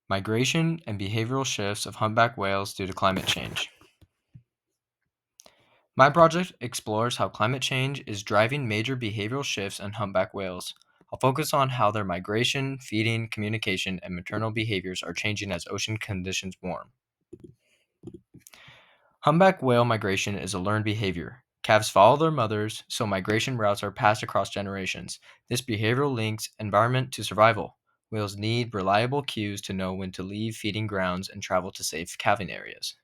Migration and behavioral shifts of humpback whales due to climate change. My project explores how climate change is driving major behavioral shifts in humpback whales. I'll focus on how their migration, feeding, communication, and maternal behaviors are changing as ocean conditions warm. Humpback whale migration is a learned behavior. Calves follow their mothers, so migration routes are passed across generations. This behavioral links environment to survival. Whales need reliable cues to know when to leave feeding grounds and travel to safe calving areas.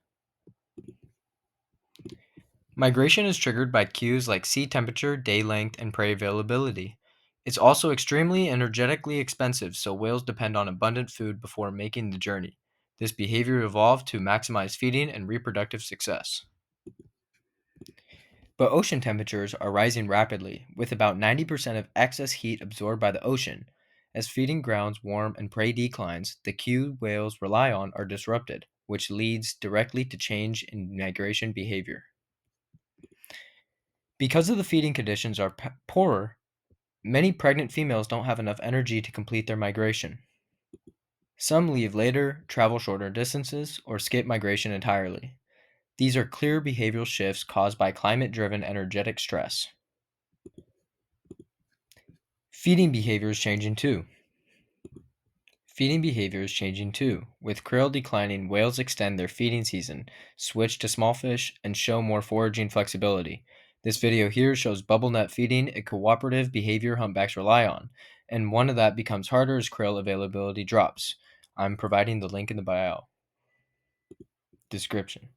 Migration is triggered by cues like sea temperature, day length, and prey availability. It's also extremely energetically expensive, so whales depend on abundant food before making the journey. This behavior evolved to maximize feeding and reproductive success. But ocean temperatures are rising rapidly, with about 90% of excess heat absorbed by the ocean. As feeding grounds warm and prey declines, the cue whales rely on are disrupted, which leads directly to change in migration behavior. Because of the feeding conditions are poorer, many pregnant females don't have enough energy to complete their migration. Some leave later, travel shorter distances, or skip migration entirely. These are clear behavioral shifts caused by climate driven energetic stress. Feeding behavior is changing too. Feeding behavior is changing too. With krill declining, whales extend their feeding season, switch to small fish, and show more foraging flexibility. This video here shows bubble net feeding, a cooperative behavior humpbacks rely on, and one of that becomes harder as krill availability drops. I'm providing the link in the bio description.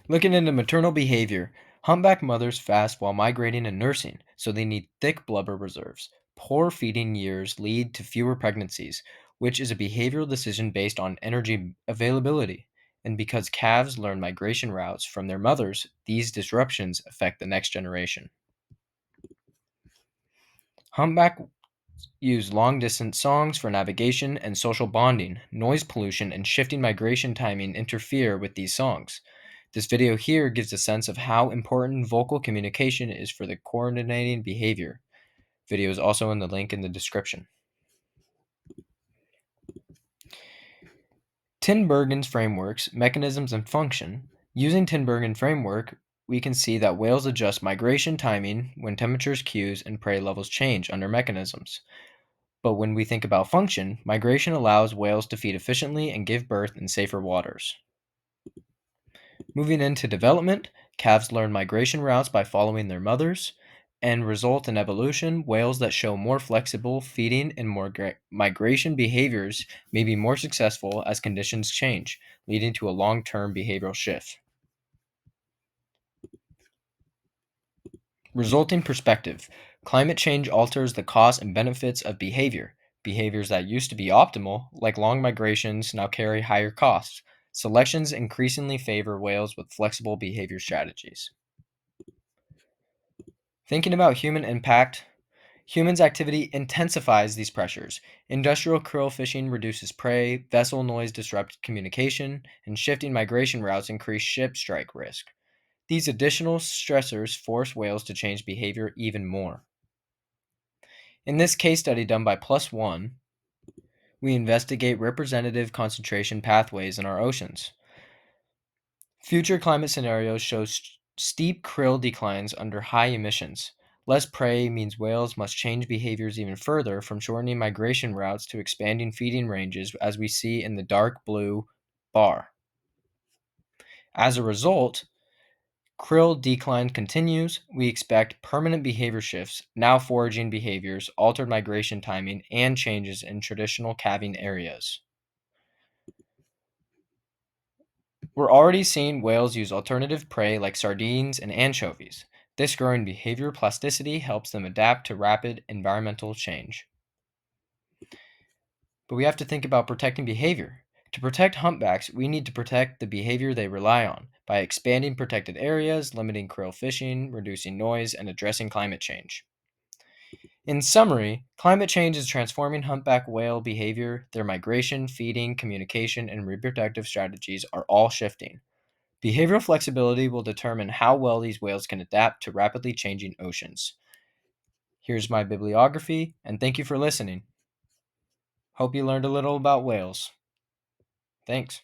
Looking into maternal behavior, humpback mothers fast while migrating and nursing, so they need thick blubber reserves. Poor feeding years lead to fewer pregnancies, which is a behavioral decision based on energy availability. And because calves learn migration routes from their mothers, these disruptions affect the next generation. Humpback use long distance songs for navigation and social bonding. Noise pollution and shifting migration timing interfere with these songs. This video here gives a sense of how important vocal communication is for the coordinating behavior. Video is also in the link in the description. Tinbergen's frameworks, mechanisms, and function. Using Tinbergen framework, we can see that whales adjust migration timing when temperatures, cues, and prey levels change under mechanisms. But when we think about function, migration allows whales to feed efficiently and give birth in safer waters. Moving into development, calves learn migration routes by following their mothers, and result in evolution, whales that show more flexible feeding and more migration behaviors may be more successful as conditions change, leading to a long-term behavioral shift. Resulting perspective. Climate change alters the costs and benefits of behavior. Behaviors that used to be optimal, like long migrations, now carry higher costs. Selections increasingly favor whales with flexible behavior strategies. Thinking about human impact, humans' activity intensifies these pressures. Industrial krill fishing reduces prey, vessel noise disrupts communication, and shifting migration routes increase ship strike risk. These additional stressors force whales to change behavior even more. In this case study done by Plus One, we investigate representative concentration pathways in our oceans. Future climate scenarios show steep krill declines under high emissions. Less prey means whales must change behaviors even further, from shortening migration routes to expanding feeding ranges, as we see in the dark blue bar. As a result, krill decline continues. We expect permanent behavior shifts, now foraging behaviors, altered migration timing, and changes in traditional calving areas. We're already seeing whales use alternative prey like sardines and anchovies. This growing behavior plasticity helps them adapt to rapid environmental change. But we have to think about protecting behavior. To protect humpbacks, we need to protect the behavior they rely on by expanding protected areas, limiting krill fishing, reducing noise, and addressing climate change. In summary, climate change is transforming humpback whale behavior. Their migration, feeding, communication, and reproductive strategies are all shifting. Behavioral flexibility will determine how well these whales can adapt to rapidly changing oceans. Here's my bibliography, and thank you for listening. Hope you learned a little about whales. Thanks.